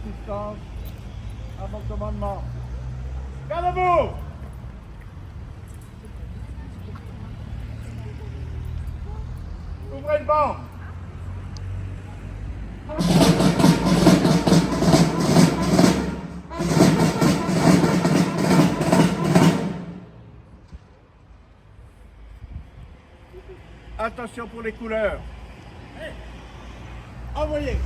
assistance à mon commandement. Garde à vous! Ouvrez le banc! Attention pour les couleurs. Envoyez!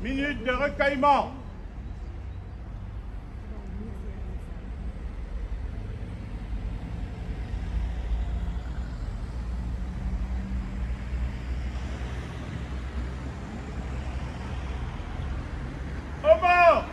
Minute de recueillement. Au bord.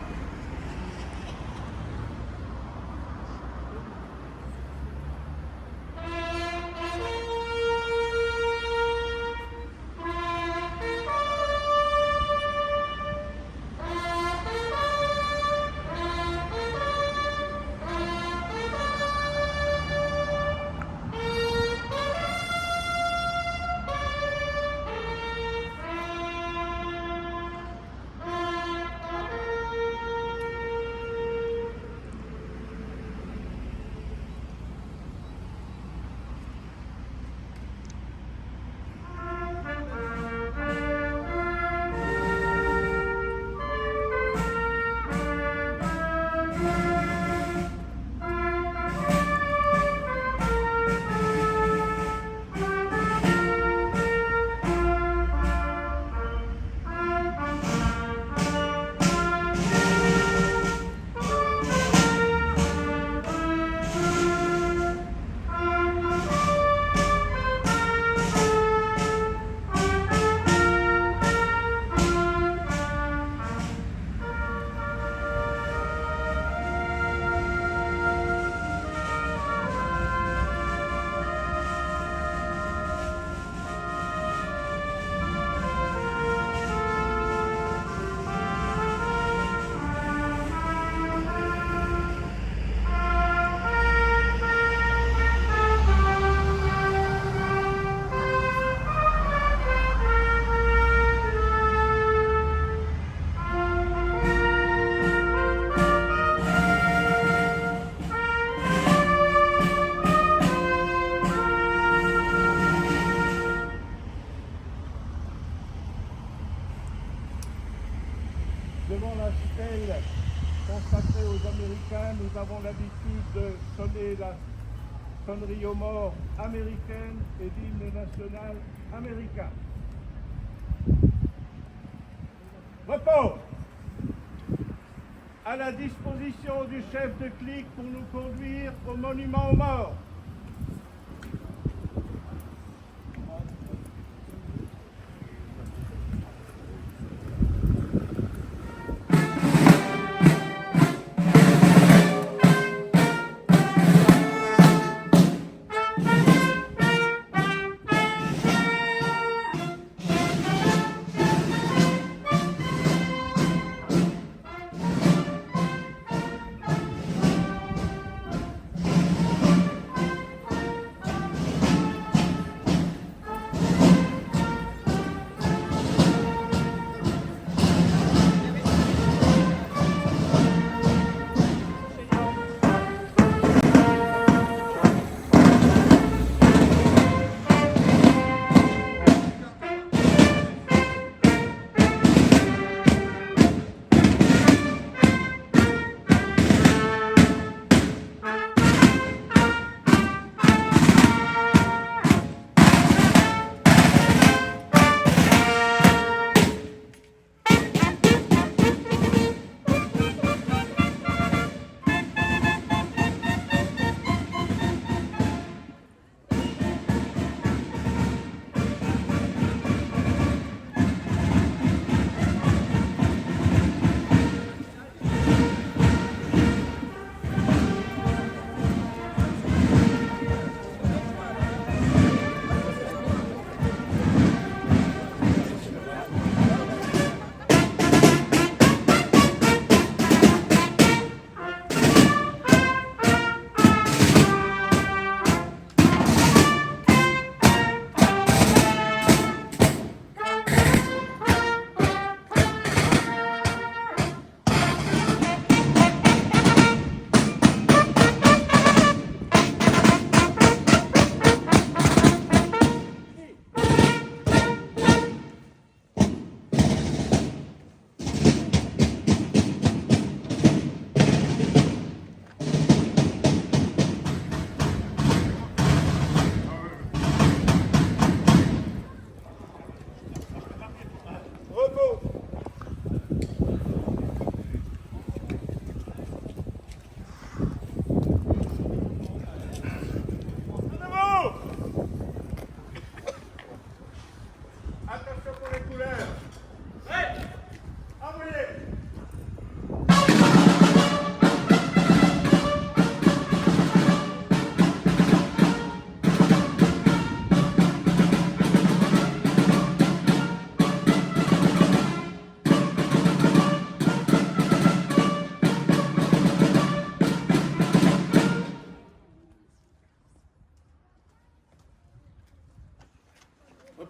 Devant la stèle consacrée aux Américains, nous avons l'habitude de sonner la sonnerie aux morts américaine et l'hymne national américain. Repos! À la disposition du chef de clique pour nous conduire au monument aux morts.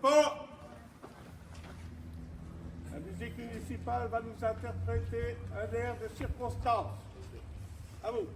Repos. La musique municipale va nous interpréter un air de circonstance. À vous.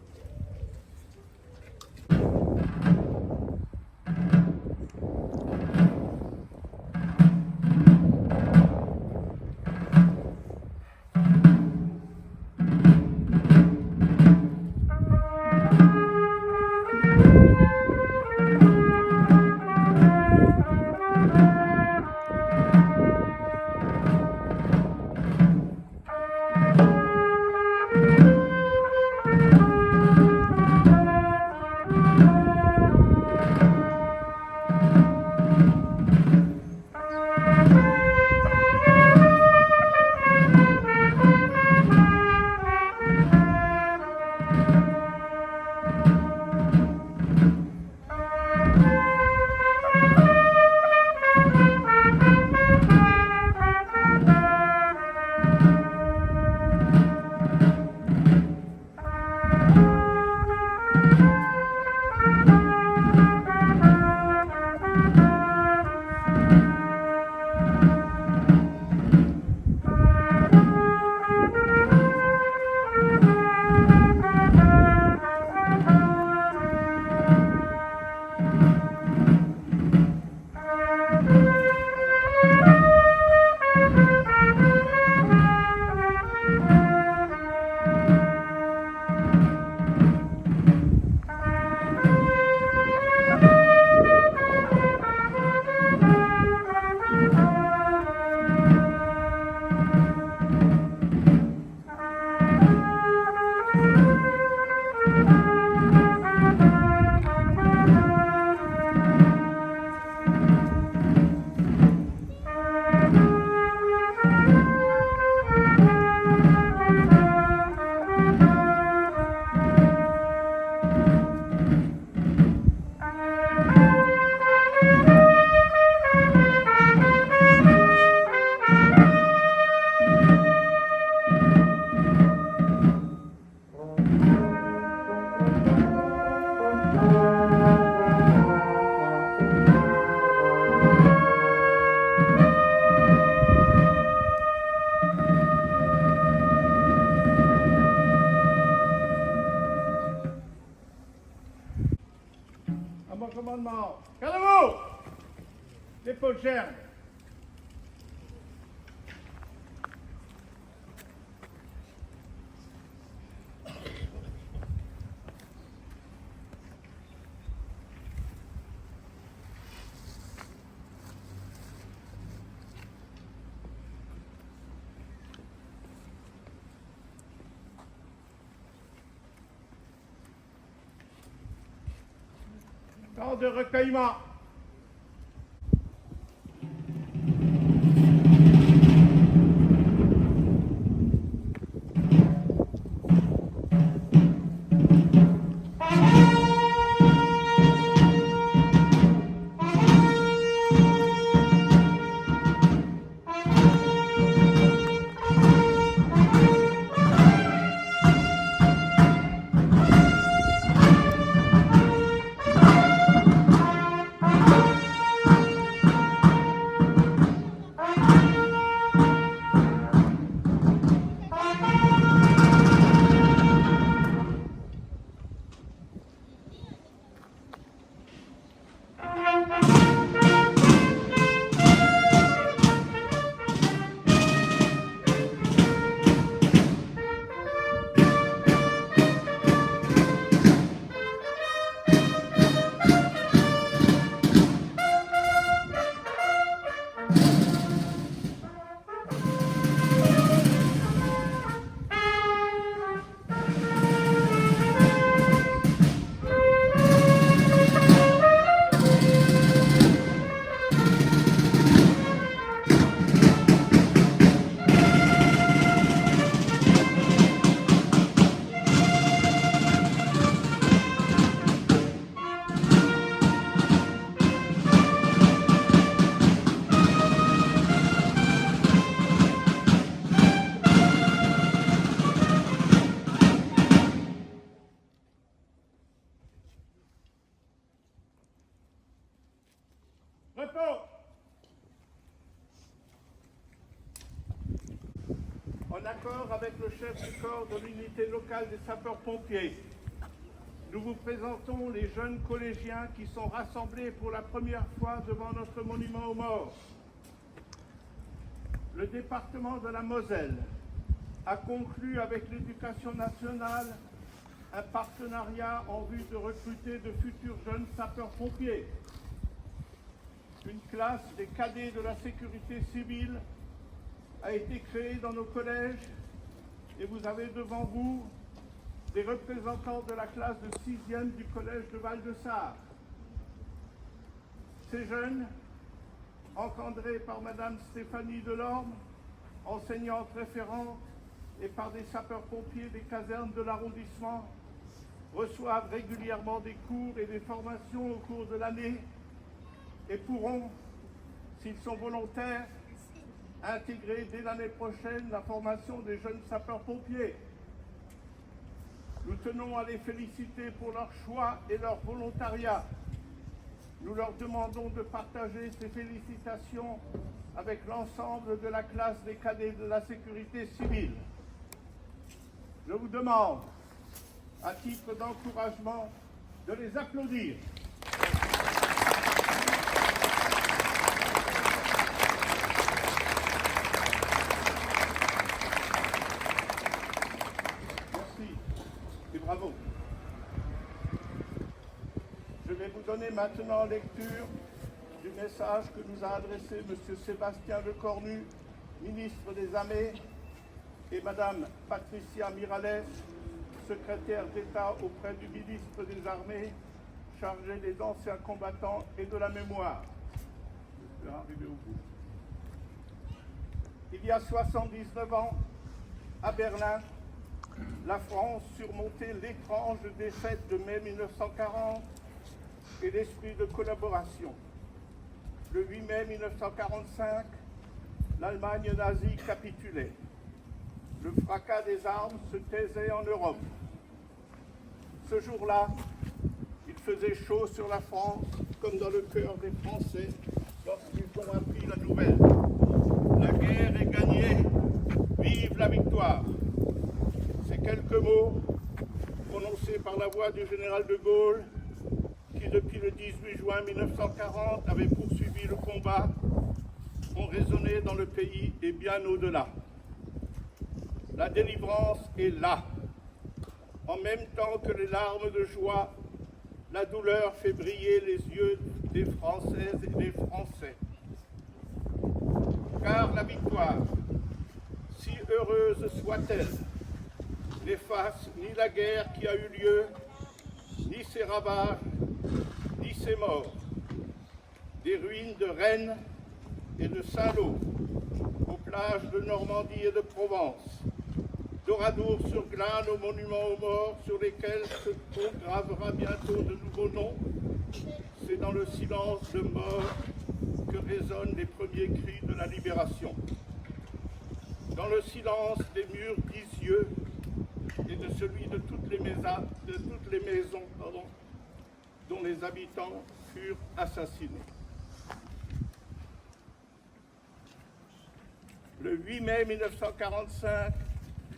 À mon commandement. Calmez-vous. L'épaule germe. Temps de recueillement. Repos. En accord avec le chef du corps de l'unité locale des sapeurs-pompiers, nous vous présentons les jeunes collégiens qui sont rassemblés pour la première fois devant notre monument aux morts. Le département de la Moselle a conclu avec l'Éducation nationale un partenariat en vue de recruter de futurs jeunes sapeurs-pompiers. Une classe des cadets de la sécurité civile a été créée dans nos collèges et vous avez devant vous des représentants de la classe de 6e du collège de Val-de-Sarre. Ces jeunes, encadrés par Madame Stéphanie Delorme, enseignante référente, et par des sapeurs-pompiers des casernes de l'arrondissement, reçoivent régulièrement des cours et des formations au cours de l'année et pourront, s'ils sont volontaires, intégrer dès l'année prochaine la formation des jeunes sapeurs-pompiers. Nous tenons à les féliciter pour leur choix et leur volontariat. Nous leur demandons de partager ces félicitations avec l'ensemble de la classe des cadets de la sécurité civile. Je vous demande, à titre d'encouragement, de les applaudir. Merci et bravo. Je vais vous donner maintenant lecture du message que nous a adressé M. Sébastien Lecornu, ministre des Armées, et Mme Patricia Miralles, secrétaire d'État auprès du ministre des Armées, chargée des anciens combattants et de la mémoire. Je vais arriver au bout. Il y a 79 ans, à Berlin, la France surmontait l'étrange défaite de mai 1940 et l'esprit de collaboration. Le 8 mai 1945, l'Allemagne nazie capitulait. Le fracas des armes se taisait en Europe. Ce jour-là, il faisait chaud sur la France, comme dans le cœur des Français, lorsqu'ils ont appris la nouvelle. La guerre est gagnée, vive la victoire. Ces quelques mots, prononcés par la voix du général de Gaulle, qui depuis le 18 juin 1940 avait poursuivi le combat, ont résonné dans le pays et bien au-delà. La délivrance est là. En même temps que les larmes de joie, la douleur fait briller les yeux des Françaises et des Français. Car la victoire, si heureuse soit-elle, n'efface ni la guerre qui a eu lieu, ni ses ravages, ni ses morts. Des ruines de Rennes et de Saint-Lô, aux plages de Normandie et de Provence, d'Oradour-sur-Glane aux monuments aux morts sur lesquels se gravera bientôt de nouveaux noms. C'est dans le silence de mort que résonnent les premiers cris de la libération. Dans le silence des murs d'Isieux et de celui de toutes les maisons dont les habitants furent assassinés. Le 8 mai 1945,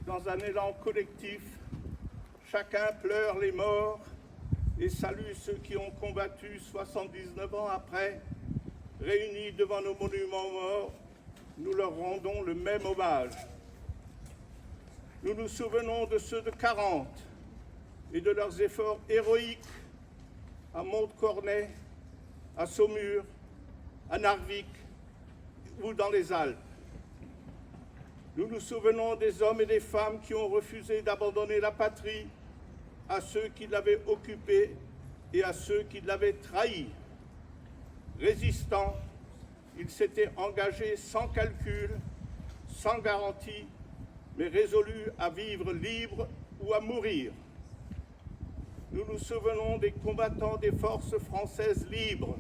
dans un élan collectif, chacun pleure les morts et salue ceux qui ont combattu 79 ans après. Réunis devant nos monuments morts, nous leur rendons le même hommage. Nous nous souvenons de ceux de 40 et de leurs efforts héroïques à Monte-Cornet, à Saumur, à Narvik ou dans les Alpes. Nous nous souvenons des hommes et des femmes qui ont refusé d'abandonner la patrie, à ceux qui l'avaient occupée et à ceux qui l'avaient trahi. Résistants, ils s'étaient engagés sans calcul, sans garantie, mais résolus à vivre libres ou à mourir. Nous nous souvenons des combattants des forces françaises libres,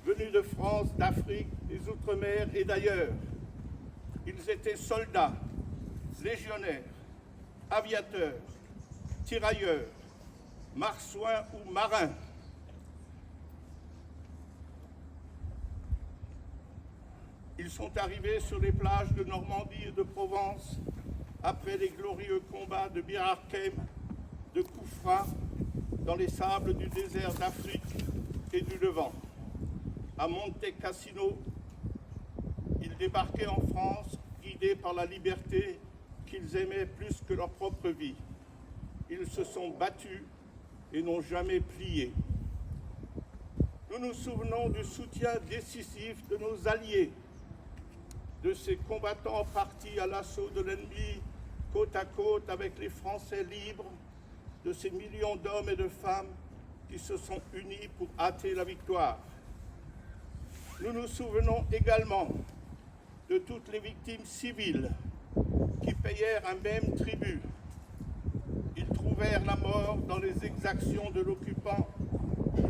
venus de France, d'Afrique, des Outre-mer et d'ailleurs. Ils étaient soldats, légionnaires, aviateurs, tirailleurs, marsouins ou marins. Ils Ils sont arrivés sur les plages de Normandie et de Provence après les glorieux combats de Bir Hakeim, de Koufra, dans les sables du désert d'Afrique et du Levant. À Monte Cassino, ils débarquaient en France, guidés par la liberté qu'ils aimaient plus que leur propre vie. Ils se sont battus et n'ont jamais plié. Nous nous souvenons du soutien décisif de nos alliés, de ces combattants partis à l'assaut de l'ennemi côte à côte avec les Français libres, de ces millions d'hommes et de femmes qui se sont unis pour hâter la victoire. Nous nous souvenons également de toutes les victimes civiles qui payèrent un même tribut. Ils trouvèrent la mort dans les exactions de l'occupant,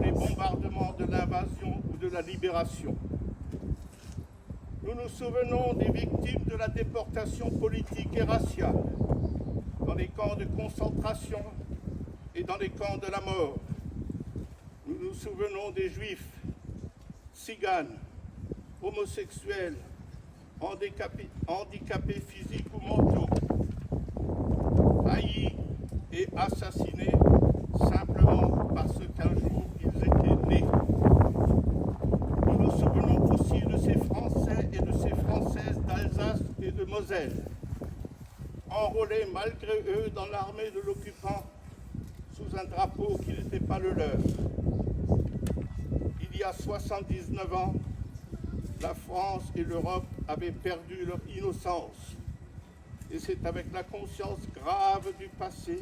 les bombardements de l'invasion ou de la libération. Nous nous souvenons des victimes de la déportation politique et raciale, dans les camps de concentration et dans les camps de la mort. Nous nous souvenons des Juifs, tziganes, homosexuels, handicapés physiques ou mentaux, haïs et assassinés simplement parce qu'un jour ils étaient nés. Nous nous souvenons aussi de ces Français et de ces Françaises d'Alsace et de Moselle, enrôlés malgré eux dans l'armée de l'occupant sous un drapeau qui n'était pas le leur. Il y a 79 ans, la France et l'Europe avaient perdu leur innocence. Et c'est avec la conscience grave du passé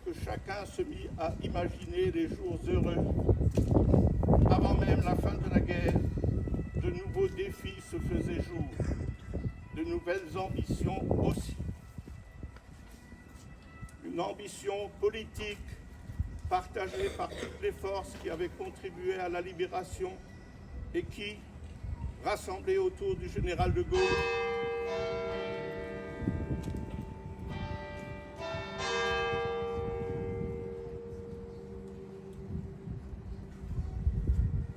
que chacun se mit à imaginer les jours heureux. Avant même la fin de la guerre, de nouveaux défis se faisaient jour, de nouvelles ambitions aussi. Une ambition politique partagée par toutes les forces qui avaient contribué à la libération et qui, rassemblées autour du général de Gaulle,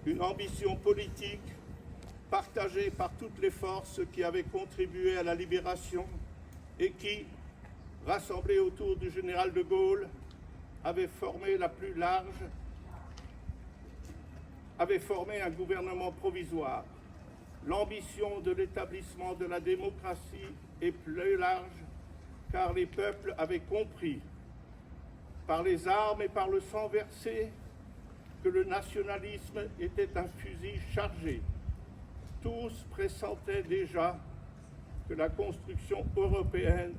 une ambition politique partagée par toutes les forces qui avaient contribué à la libération et qui, rassemblés autour du général de Gaulle, avait formé un gouvernement provisoire. L'ambition de l'établissement de la démocratie est plus large, car les peuples avaient compris, par les armes et par le sang versé, que le nationalisme était un fusil chargé. Tous pressentaient déjà que la construction européenne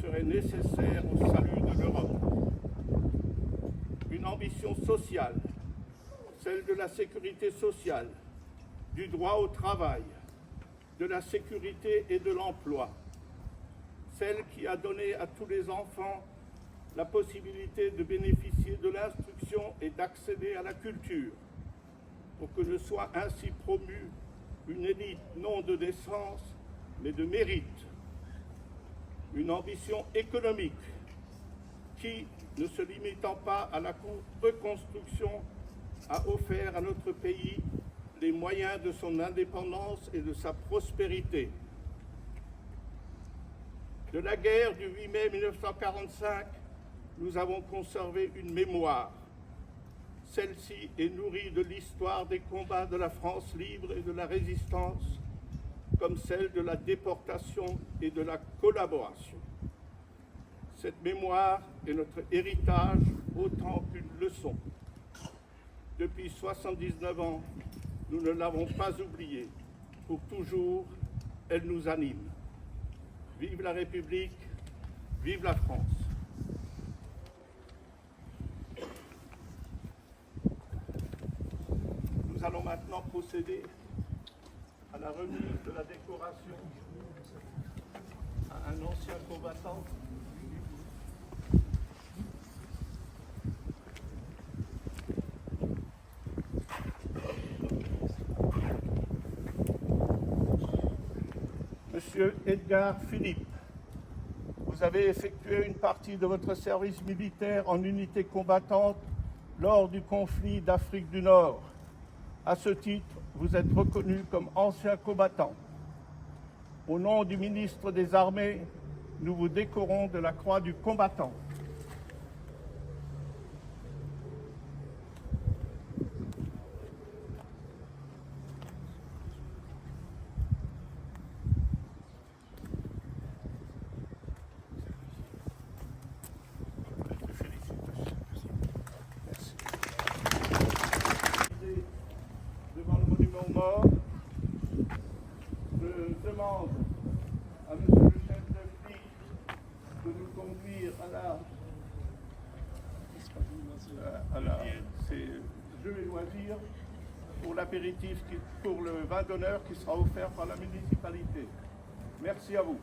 serait nécessaire au salut de l'Europe. Une ambition sociale, celle de la sécurité sociale, du droit au travail, de la sécurité et de l'emploi, celle qui a donné à tous les enfants la possibilité de bénéficier de l'instruction et d'accéder à la culture, pour que ne soit ainsi promue une élite non de naissance, mais de mérite. Une ambition économique qui, ne se limitant pas à la reconstruction, a offert à notre pays les moyens de son indépendance et de sa prospérité. De la guerre du 8 mai 1945, nous avons conservé une mémoire. Celle-ci est nourrie de l'histoire des combats de la France libre et de la résistance, comme celle de la déportation et de la collaboration. Cette mémoire est notre héritage autant qu'une leçon. Depuis 79 ans, nous ne l'avons pas oubliée. Pour toujours, elle nous anime. Vive la République, vive la France. Nous allons maintenant procéder à la remise de la décoration à un ancien combattant. Monsieur Edgar Philippe, vous avez effectué une partie de votre service militaire en unité combattante lors du conflit d'Afrique du Nord. À ce titre, vous êtes reconnu comme ancien combattant. Au nom du ministre des Armées, nous vous décorons de la croix du combattant. Devant le monument aux morts, je demande à monsieur le chef de file de nous conduire c'est jeux et loisirs pour l'apéritif, pour le vin d'honneur qui sera offert par la municipalité. Merci à vous.